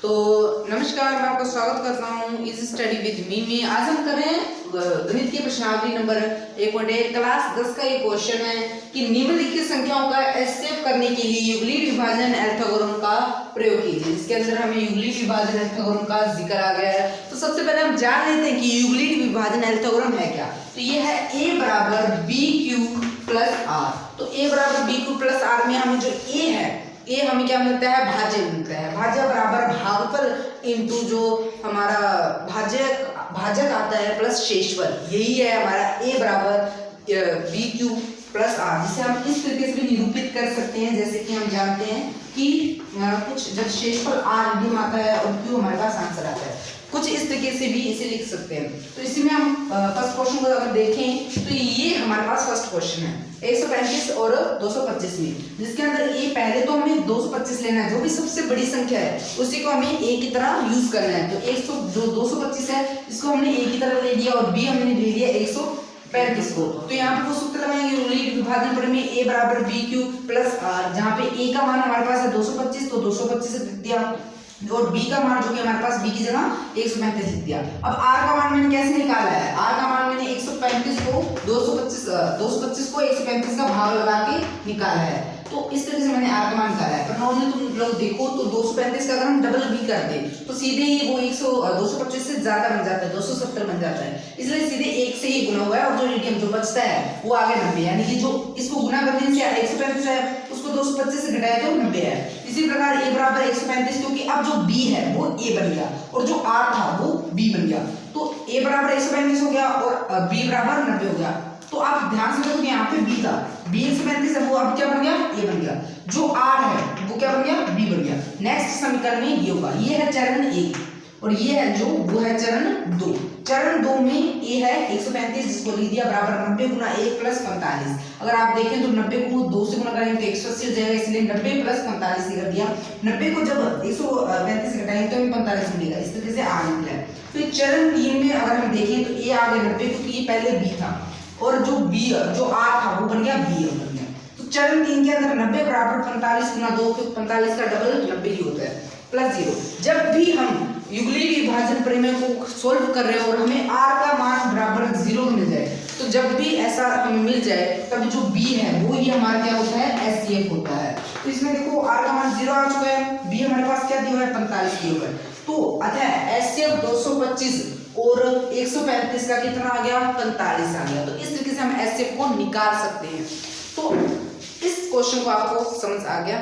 तो नमस्कार, मैं आपका स्वागत करता हूँ इज स्टडी विद मी में। आज हम कर रहे हैं गणित की प्रश्नावली नंबर 1.1 क्लास 10 का ये क्वेश्चन है कि निम्नलिखित संख्याओं का एचसीएफ करने के लिए यूक्लिड विभाजन एल्गोरिथम का प्रयोग कीजिए। इसके अंदर हमें यूक्लिड विभाजन एल्गोरिथम का जिक्र आ गया है। तो सबसे पहले हम जान लेते हैं कि यूक्लिड विभाजन एल्गोरिथम है क्या। तो ये है a बराबर बी क्यू प्लस आर। तो a बराबर बी क्यू प्लस आर में हमें जो a है, ये हमें क्या मिलता है, भाज्य मिलता है। भाज्य बराबर भागफल इनटू जो हमारा भाजक आता है प्लस शेषफल, यही है हमारा a बराबर बी क्यू प्लस आर, जिसे हम इस तरीके से भी निरूपित कर सकते हैं। जैसे कि हम जानते हैं कि कुछ जब शेषफल आर डी आता है और क्यू हमारे पास आंसर आता है, कुछ इस तरीके से भी इसे लिख सकते हैं। तो इसी में हम फर्स्ट क्वेश्चन को अगर देखें तो ये हमारे पास फर्स्ट क्वेश्चन है 135 और 225 में, जिसके अंदर ये पहले तो हमें 225 लेना है, जो भी सबसे बड़ी संख्या है उसी को हमें a की तरह यूज करना है। तो 100 जो 225 है इसको हमने a की तरह ले लिया और b हमने ले लिया 135 को। तो यहाँ पे वो सूत्र लगाएंगे यूक्लिड विभाजन प्रमेय में a बराबर बी क्यू प्लस आर, जहाँ पे a का मान हमारे पास है 225, तो 225 से लिख दिया और b का मान जो कि हमारे पास b की जगह 135 लिख दिया। अब r का मान मैंने कैसे निकाला है, r का मान मैंने 135 को 225 को 135 का भाग लगा के निकाला है। तो इस तरीके से मैंने r का मान निकाला है। पर नॉर्मली तुम लोग देखो तो 235 का अगर हम डबल भी कर दे तो सीधे ही वो 225 से ज्यादा बन जाता है, 270 बन जाता है। इसलिए सीधे 1 से ही गुना हुआ है और जो रेडियन जो बचता है वो आगे 90, यानी कि जो इसको गुना करने से 135 है उसको 225 से घटाया तो 90 है। इसी प्रकार a बराबर 135, क्योंकि अब जो b है वो a बन गया और जो r था वो b बन गया। तो a बराबर 135 हो गया और b बराबर 90 हो गया। तो आप ध्यान से देखो कि यहाँ पे b था, b 135 है, वो अब क्या बन गया, a बन गया। जो r है वो क्या बन गया, b बन गया। नेक्स्ट समीकरण में ये होगा, ये है चरण 1 और ये है जो वो है चरण 2। चरण 2 में a है 135, जिसको लिख दिया बराबर 90 गुना 1 प्लस 45। अगर आप देखें तो 90 को 2 से गुना करेंगे तो 180 हो जाएगा, इसलिए 90 प्लस 45 कर दिया। 90 को जब 135 से घटाएंगे तो हमें 45 मिलेगा। इस तरीके से आ निकला है। तो चरण 3 में अगर हम देखें तो a आ गया 90, क्योंकि ये पहले b था और जो r था वो बन गया b बन गया। तो चरण 3 के अंदर 90 बराबर 45 गुना 2, क्योंकि 45 का डबल 90 ही होता है, प्लस 0। जब भी हम यूक्लिड विभाजन प्रमेय को सोल्व कर रहे हो और हमें r का मान बराबर 0 मिल जाए, तो जब भी ऐसा हमें मिल जाए तब जो b है वो ही हमारा क्या होता है, एचसीएफ होता है। तो इसमें देखो r का मान 0 आ चुका है, b हमारे पास क्या दिया है, 45 दिया हुआ है। तो अतः एचसीएफ 225 और 135 का कितना आ गया, 45 आ गया। तो इस तरीके से हम एचसीएफ को निकाल सकते हैं। तो इस क्वेश्चन को आपको समझ आ गया।